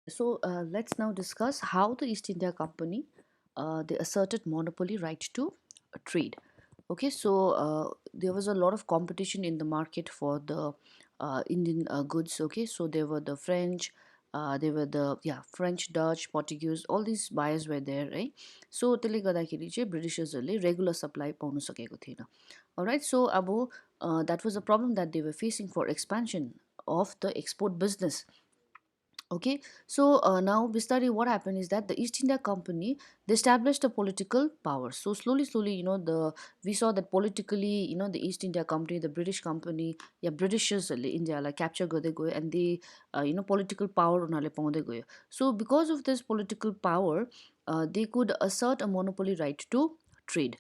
So let's now discuss how the East India Company they asserted monopoly right to trade. Okay, so there was a lot of competition in the market for the Indian goods. Okay, so there were the French, there were the French, Dutch, Portuguese, all these buyers were there, right? So त्यसले गर्दाखेरि चाहिँ ब्रिटिशर्सहरूले regular supply पाउन सकेको थिएन. Alright, so अब that was a problem that they were facing for expansion of the export business. Okay, so now Bistari, what happened is that the East India Company they established a political power. So slowly, the we saw that politically, the East India Company, the British company, yeah, Britishers India like capture गर्दै गयो and they political power उनीहरूले पाउँदै गयो. So because of this political power, they could assert a monopoly right to trade.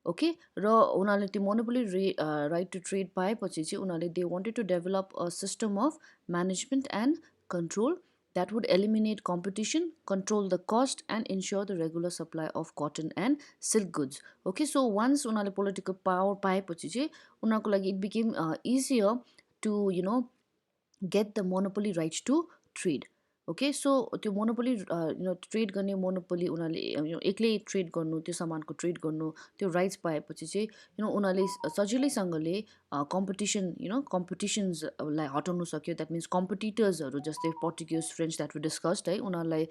Okay र उनीहरूले त्यो monopoly right to trade पाएपछि चाहिँ उनीहरूले they wanted to develop a system of management and control that would eliminate competition, control the cost, and ensure the regular supply of cotton and silk goods. Okay, so once उनीहरूले political power पाएपछि चाहिँ उनीहरूको लागि it became easier to get the monopoly rights to trade. Okay, so त्यो monopoly trade गर्ने monopoly उनीहरूले एक्लै trade गर्नु त्यो सामानको ट्रेड गर्नु त्यो राइट्स पाएपछि चाहिँ उनीहरूले सजिलैसँगले कम्पिटिसन कम्पिटिसन्सलाई हटाउनु सक्यो. द्याट मिन्स कम्पिटिटर्सहरू जस्तै पर्टुगिज फ्रेन्च द्याट वी डिस्कस्ड है उनीहरूलाई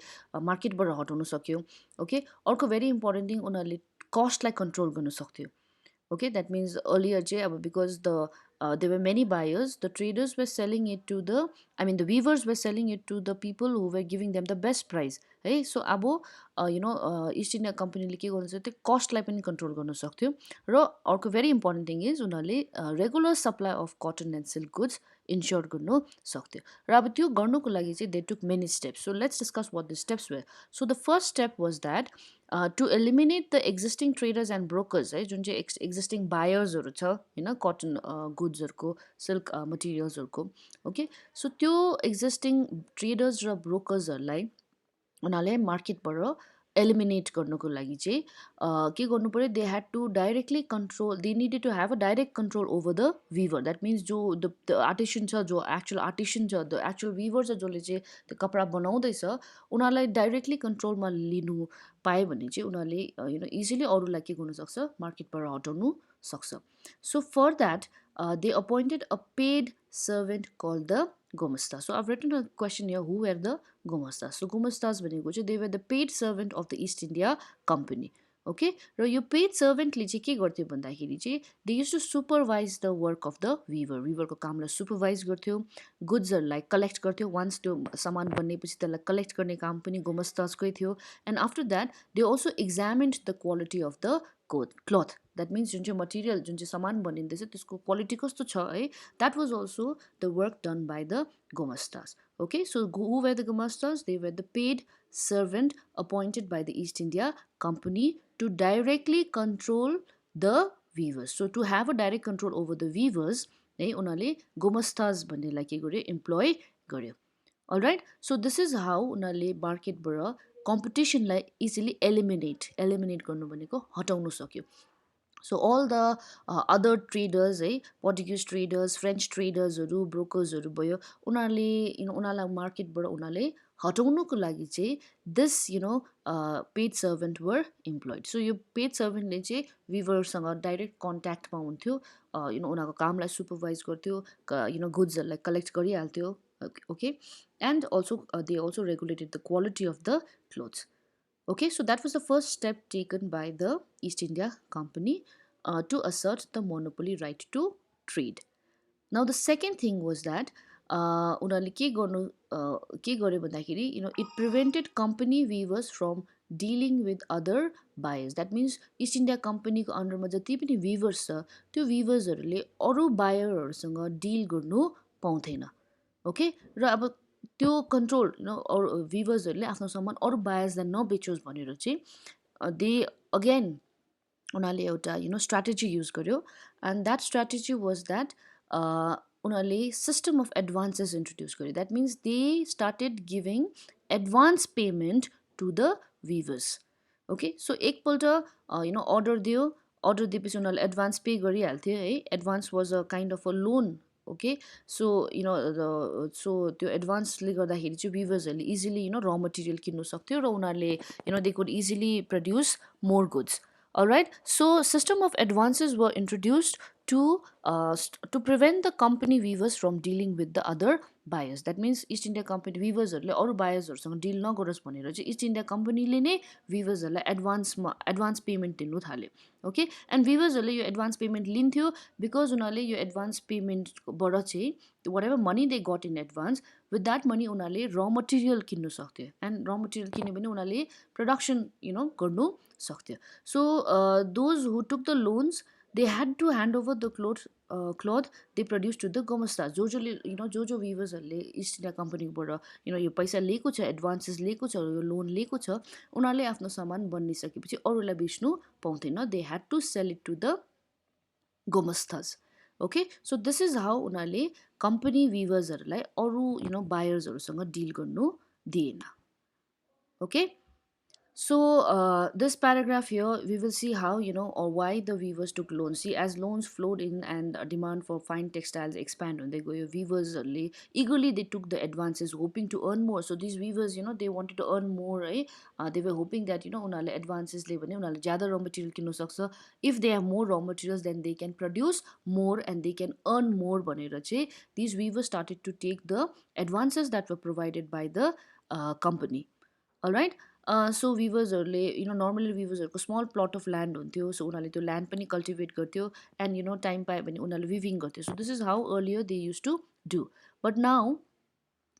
मार्केटबाट हटाउनु सक्यो. ओके, अर्को भेरी इम्पोर्टेन्ट थिङ उनीहरूले कस्टलाई कन्ट्रोल गर्नु सक्थ्यो. Okay, that means earlier because there were many buyers, the traders were selling it to the weavers were selling it to the people who were giving them the best price. Hey, so abo East India Company le ke गर्नु सक्थ्यो, कस्टलाई पनि control गर्न सक्थ्यो. र अर्को very important thing is उनीहरूले regular supply of cotton and silk goods ensure गर्नु सक्थ्यो. र अब त्यो गर्नुको लागि चाहिँ they took many steps. So let's discuss what the steps were. So the first step was that to eliminate the existing traders and brokers है जुन चाहिँ existing buyers छ होइन कटन गुड्सहरूको सिल्क मटेरियल्सहरूको. ओके, सो त्यो existing traders र ब्रोकर्सहरूलाई उनीहरूले मार्केटबाट eliminate गर्नुको लागि चाहिँ के गर्नु पऱ्यो, they had to directly control, they needed to have a direct control over the weaver. That means जो द आर्टिसन छ, जो एक्चुअल आर्टिसन छ, द एक्चुअल विभर छ जसले चाहिँ त्यो कपडा बनाउँदैछ उनीहरूलाई डाइरेक्टली कन्ट्रोलमा लिनु पायो भने चाहिँ उनीहरूले इजिली अरूलाई के गर्नु सक्छ, मार्केटबाट हटाउनु सक्छ. So for that they appointed a paid servant called the Gomasta. So I've written a question here, who were the Gomastas? So Gomastas भनेको चाहिँ they were the paid servant of the East India Company. Okay, र यो paid सर्भेन्टले चाहिँ के गर्थ्यो भन्दाखेरि चाहिँ they use to supervise the work of the विभरको कामलाई सुपरभाइज गर्थ्यो, गुड्सहरूलाई कलेक्ट गर्थ्यो. वान्स त्यो सामान बनेपछि त्यसलाई कलेक्ट गर्ने काम पनि गोमस्तासकै थियो. And after that they also examined the quality of the cloth. That means जुन चाहिँ मटेरियल, जुन चाहिँ सामान बनिँदैछ त्यसको क्वालिटी कस्तो छ है, that was also the work done by the gomasthas. Okay, so who were the Gumastas? They were the paid servant appointed by the East India Company to directly control the weavers. So to have a direct control over the weavers, उनीहरूले Gumastas भन्नेलाई के गर्यो, employee गर्यो. Alright, so this is how उनीहरूले मार्केटबाट कम्पिटिसनलाई easily eliminate गर्नु भनेको हटाउनु सक्यो. So all the other traders Portuguese traders, French traders ब्रोकर्सहरू भयो उनीहरूले उनीहरूलाई मार्केटबाट उनीहरूले हटाउनुको लागि चाहिँ this paid servant were employed. So यो paid servantले चाहिँ विभरसँग डाइरेक्ट कन्ट्याक्टमा हुन्थ्यो, उनीहरूको कामलाई सुपरभाइज गर्थ्यो, गुड्सहरूलाई collect गरिहाल्थ्यो. Okay, and also they also regulated the quality of the clothes. Okay, so that was the first step taken by the East India Company to assert the monopoly right to trade. Now the second thing was that उनीहरूले के गर्यो भन्दाखेरि it prevented company weavers from dealing with other buyers. That means East India Company को अन्डरमा जति पनि weavers छ त्यो weaversहरूले अरू बायरहरूसँग डिल गर्नु पाउँथेन. ओके, र अब त्यो कन्ट्रोल अरू विभर्सहरूले आफ्नो सामान अरू बायर्सलाई नबेचोस् भनेर चाहिँ दे अगेन उनीहरूले एउटा स्ट्राटेजी युज गर्यो. And that strategy was that उनीहरूले सिस्टम अफ एडभान्सेस इन्ट्रोड्युस गर्यो. That means they started giving advance payment to the weavers. Okay, so एकपल्ट अर्डर दिएपछि उनीहरूले एडभान्स पे गरिहाल्थ्यो है. Advance was a kind of a loan okay so त्यो एडभान्सले गर्दाखेरि चाहिँ विभर्सहरूले इजिली र मटेरियल किन्नु सक्थ्यो र उनीहरूले they could easily produce more goods alright so system of advances were introduced to to prevent the company weavers from dealing with the other buyers that means East India Company weaversहरूले अरू बायर्सहरूसँग deal नगरोस् भनेर चाहिँ east India कम्पनीले नै विभर्सहरूलाई advance payment दिनु थाल्यो okay and विभर्सहरूले यो एडभान्स पेमेन्ट लिन्थ्यो बिकज उनीहरूले यो एडभान्स पेमेन्टबाट चाहिँ whatever money they got in advance with that money उनीहरूले र मटेरियल किन्नु सक्थ्यो एन्ड र मटेरियल किन्यो भने उनीहरूले प्रडक्सन गर्नु सक्थ्यो so those who took the loans they had to hand over the cloth they produced to the gomasta जसले जो विभर्सहरूले इस्ट इन्डिया कम्पनीबाट यो पैसा लिएको छ एडभान्सेस लिएको छ यो लोन लिएको छ उनीहरूले आफ्नो सामान बनिसकेपछि अरूलाई बेच्नु पाउँदैन they had to sell it to the gomasthas okay so this is how उनीहरूले कम्पनी विभर्सहरूलाई अरू बायर्सहरूसँग डिल गर्नु दिएन okay So this paragraph here, we will see how, or why the weavers took loans. See, as loans flowed in and demand for fine textiles expanded, they go, weavers eagerly they took the advances, hoping to earn more. So these weavers, they wanted to earn more, right? They were hoping that, unale advances le bhane unale jyada raw material kinnu sakcha. If they have more raw materials, then they can produce more and they can earn more bhanera chai these weavers started to take the advances that were provided by the company. All right. So विभर्सहरूले normally विभर्सहरूको small plot of land हुन्थ्यो so उनीहरूले त्यो land पनि cultivate गर्थ्यो and time पायो भने उनीहरूले विभिङ गर्थ्यो so this is how earlier they use to do but now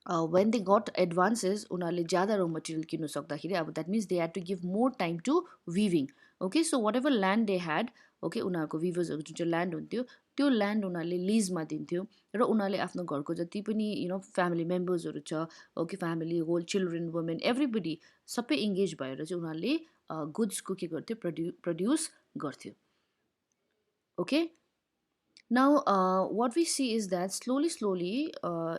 when they got advances उनीहरूले ज्यादा रॉ मटेरियल किन्नु सक्दाखेरि अब that means they had to give more time to weaving okay so whatever land they had okay उनीहरूको विभर्सहरूको जुन चाहिँ land हुन्थ्यो त्यो ल्यान्ड उनीहरूले लिजमा दिन्थ्यो र उनीहरूले आफ्नो घरको जति पनि फ्यामिली मेम्बर्सहरू छ okay family whole children women everybody सबै इङ्गेज भएर चाहिँ उनीहरूले गुड्सको के गर्थ्यो प्रड्युस गर्थ्यो okay Now, what we see is that slowly,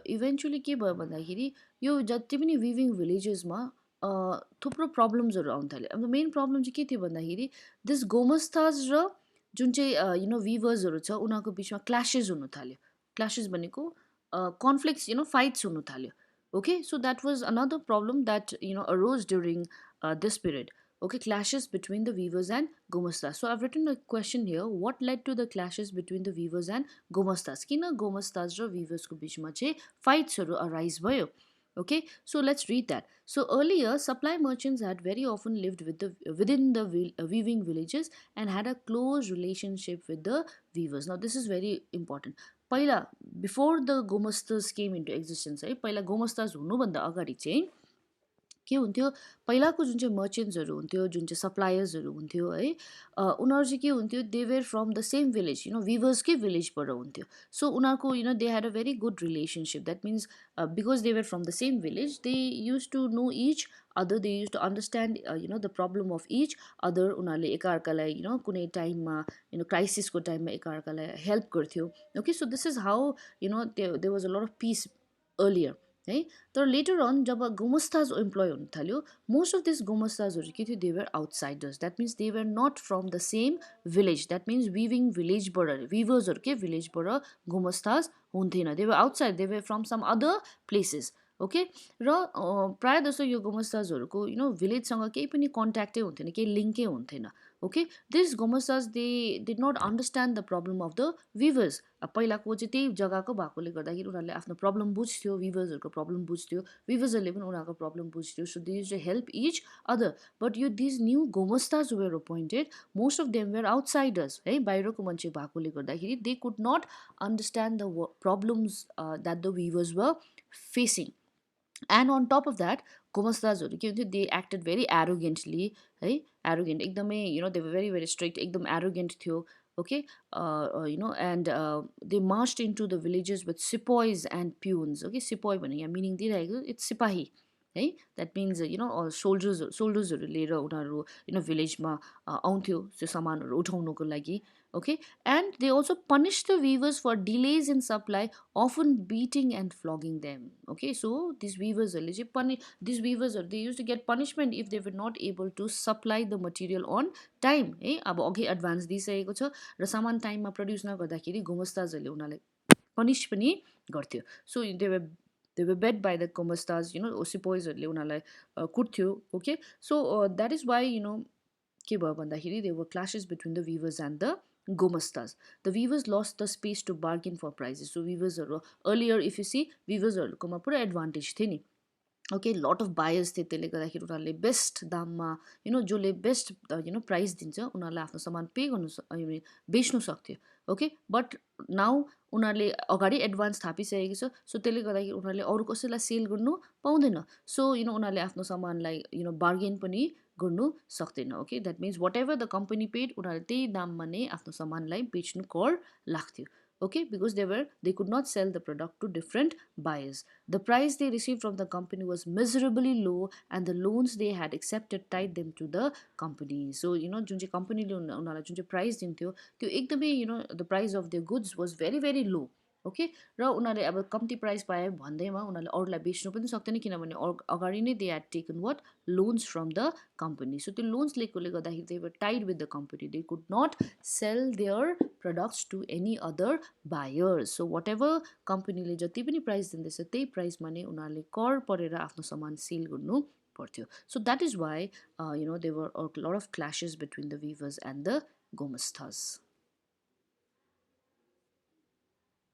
eventually के भयो भन्दाखेरि यो जति पनि विभिङ भिलेजेसमा थुप्रो प्रब्लम्सहरू आउन थाल्यो अब मेन प्रब्लम चाहिँ के थियो भन्दाखेरि दिस गोमस्ताज र जुन चाहिँ विभर्सहरू छ उनीहरूको बिचमा क्ल्यासेस हुनु थाल्यो क्ल्यासेस भनेको कन्फ्लिक्ट्स फाइट्स हुनु थाल्यो okay so that was another problem that arose during this period okay clashes between the weavers and gomastas so I've written a question here what led to the clashes between the weavers and gomastas kina gomastas ra weavers ko bichma chai fights haru arise bhayo okay so let's read that so earlier supply merchants had very often lived within the weaving villages and had a close relationship with the weavers now this is very important पहिला before the gomastas came into existence है पहिला gomastas हुनु भन्दा अगाडि चाहिँ के हुन्थ्यो पहिलाको जुन चाहिँ मर्चेन्ट्सहरू हुन्थ्यो जुन चाहिँ सप्लायर्सहरू हुन्थ्यो है उनीहरू चाहिँ के हुन्थ्यो they were from the same village विभर्सकै भिलेजबाट हुन्थ्यो सो उनीहरूको they had a very good relationship that means because they were from the same village they use to know each other they use to understand the problem of each other उनीहरूले एकअर्कालाई कुनै टाइममा क्राइसिसको टाइममा एकअर्कालाई help गर्थ्यो okay so this is how they was a lot of peace earlier है तर later on job gomasthas employ हुन थाल्यो मोस्ट अफ दिस गोमस्ताजहरू के थियो they were outsiders that means they were not from the same village that means weaving भिलेजबाट विभर्सहरूकै भिलेजबाट गोमस्ताज हुन्थेन they were outside they were from some other places okay र प्रायः जस्तो यो गोमस्ताजहरूको भिलेजसँग केही पनि कन्ट्याक्टै हुन्थेन केही लिङ्कै हुन्थेन okay this gomasthas they did not understand the problem of the weavers पहिलाको चाहिँ त्यही जग्गाको भएकोले गर्दाखेरि उनीहरूले आफ्नो प्रब्लम बुझ्थ्यो विभर्सहरूको प्रब्लम बुझ्थ्यो विभर्सहरूले पनि उनीहरूको प्रब्लम बुझ्थ्यो so they use to help each other but यो these new gomasthas were appointed most of them were outsiders है बाहिरको मान्छे भएकोले गर्दाखेरि they could not understand the problems that the weavers were facing and on top of that गोमस्ताजहरू के हुन्थ्यो they acted very arrogantly है एरोगेन्ट एकदमै they were very very strict एकदम एरोगेन्ट थियो okay and they marched into the villages with sepoys and peons okay sepoy भने यहाँ meaning दिइरहेको इट्स सिपाही है द्याट मिन्स सोल्जर्सहरू लिएर उनीहरू भिलेजमा आउँथ्यो त्यो सामानहरू उठाउनुको लागि okay and they also punish the weavers for delays in supply often beating and flogging them okay so these weavers they used to get punishment if they were not able to supply the material on time है अब अघि advance दिइसकेको छ र सामान टाइममा produce नगर्दाखेरि गोमस्ताजहरूले उनीहरूलाई punish पनि गर्थ्यो. So they were bad by the gomasthas, सिपोइजहरूले उनीहरूलाई कुट्थ्यो. Okay, so that is why के भयो भन्दाखेरि they were clashes between the weavers and the gomasthas. The weavers lost the space to bargain for prices. So विवर्सहरू अर्लियर इफ यु सी विवर्सहरूकोमा पुरा advantage थियो नि. ओके, लट अफ बायर्स थिए, त्यसले गर्दाखेरि उनीहरूले बेस्ट दाममा जसले बेस्ट प्राइस दिन्छ उनीहरूलाई आफ्नो सामान पे गर्नु बेच्नु सक्थ्यो. ओके, बट नाउ उनीहरूले अगाडि एडभान्स थापिसकेको छ. सो त्यसले गर्दाखेरि उनीहरूले अरू कसैलाई सेल गर्नु पाउँदैन. सो उनीहरूले आफ्नो सामानलाई बार्गेन पनि गर्नु सक्दैन. Okay, that means whatever the company paid उनीहरूले त्यही दाममा नै आफ्नो सामानलाई बेच्नु कर लाग्थ्यो. Okay, because they could not sell the product to different buyers. The price they received from the company was miserably low, and the loans they had accepted tied them to the company. So जुन चाहिँ कम्पनीले उनीहरूलाई जुन चाहिँ price दिन्थ्यो त्यो एकदमै the price of their goods was very very low. Okay, र उनीहरूले अब कम्ती प्राइस पायो भन्दैमा उनीहरूले अरूलाई बेच्नु पनि सक्दैन, किनभने अगाडि नै they had taken what loans from the company. सो त्यो लोन्स लिएकोले गर्दाखेरि they were tied with the company. They could not sell their products to any other buyers. So whatever कम्पनीले जति पनि प्राइस दिँदैछ त्यही प्राइसमा नै उनीहरूले कर परेर आफ्नो सामान सेल गर्नु पर्थ्यो. So that is why they were a lot of clashes between the weavers and the गोमस्थास.